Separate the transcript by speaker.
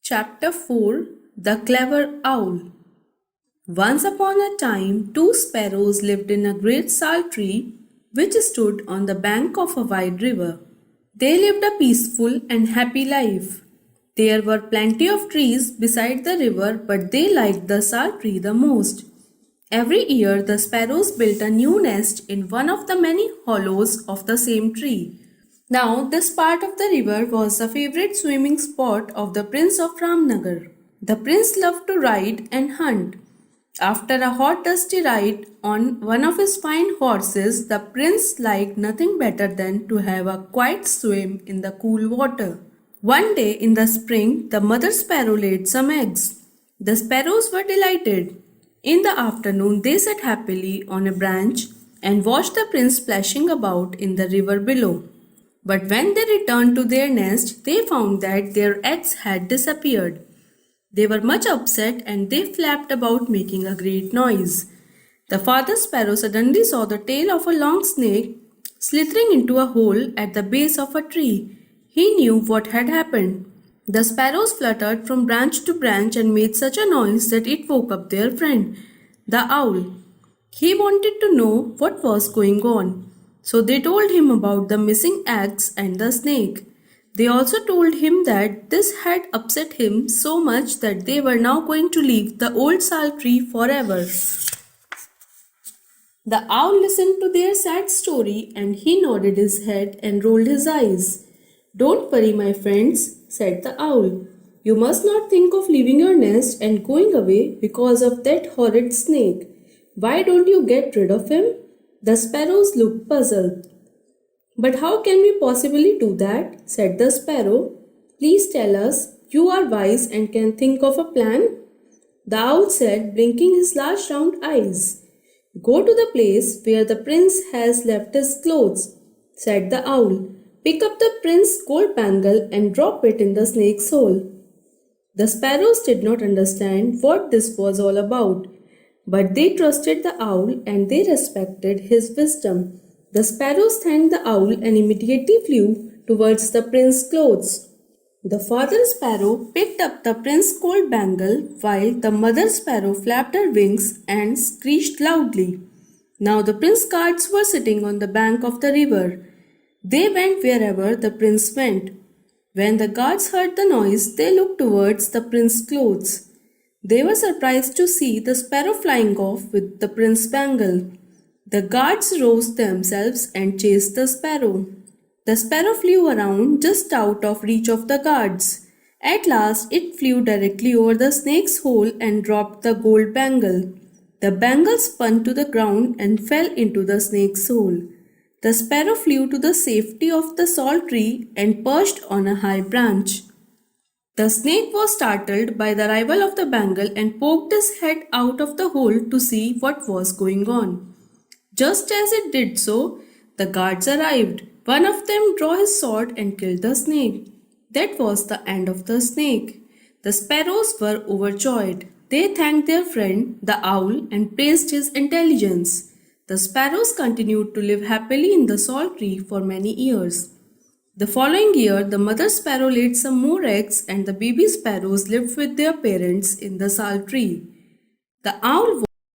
Speaker 1: Chapter 4 The Clever Owl. Once upon a time, two sparrows lived in a great sal tree which stood on the bank of a wide river. They lived a peaceful and happy life. There were plenty of trees beside the river, but they liked the sal tree the most. Every year, the sparrows built a new nest in one of the many hollows of the same tree. Now, this part of the river was the favorite swimming spot of the Prince of Ramnagar. The prince loved to ride and hunt. After a hot, dusty ride on one of his fine horses, the prince liked nothing better than to have a quiet swim in the cool water. One day in the spring, the mother sparrow laid some eggs. The sparrows were delighted. In the afternoon, they sat happily on a branch and watched the prince splashing about in the river below. But when they returned to their nest, they found that their eggs had disappeared. They were much upset and they flapped about making a great noise. The father sparrow suddenly saw the tail of a long snake slithering into a hole at the base of a tree. He knew what had happened. The sparrows fluttered from branch to branch and made such a noise that it woke up their friend, the owl. He wanted to know what was going on. So they told him about the missing eggs and the snake. They also told him that this had upset him so much that they were now going to leave the old sal tree forever. The owl listened to their sad story and he nodded his head and rolled his eyes. "Don't worry, my friends," said the owl. "You must not think of leaving your nest and going away because of that horrid snake. Why don't you get rid of him?" The sparrows looked puzzled. "But how can we possibly do that?" said the sparrow. "Please tell us. You are wise and can think of a plan." The owl said, blinking his large round eyes. "Go to the place where the prince has left his clothes," said the owl. "Pick up the prince's gold bangle and drop it in the snake's hole." The sparrows did not understand what this was all about, but they trusted the owl and they respected his wisdom. The sparrows thanked the owl and immediately flew towards the prince's clothes. The father sparrow picked up the prince's gold bangle while the mother sparrow flapped her wings and screeched loudly. Now the prince's guards were sitting on the bank of the river. They went wherever the prince went. When the guards heard the noise, they looked towards the prince's clothes. They were surprised to see the sparrow flying off with the prince's bangle. The guards roused themselves and chased the sparrow. The sparrow flew around just out of reach of the guards. At last, it flew directly over the snake's hole and dropped the gold bangle. The bangle spun to the ground and fell into the snake's hole. The sparrow flew to the safety of the sal tree and perched on a high branch. The snake was startled by the arrival of the bangle and poked his head out of the hole to see what was going on. Just as it did so, the guards arrived. One of them drew his sword and killed the snake. That was the end of the snake. The sparrows were overjoyed. They thanked their friend, the owl, and praised his intelligence. The sparrows continued to live happily in the sal tree for many years. The following year, the mother sparrow laid some more eggs and the baby sparrows lived with their parents in the sal tree. The owl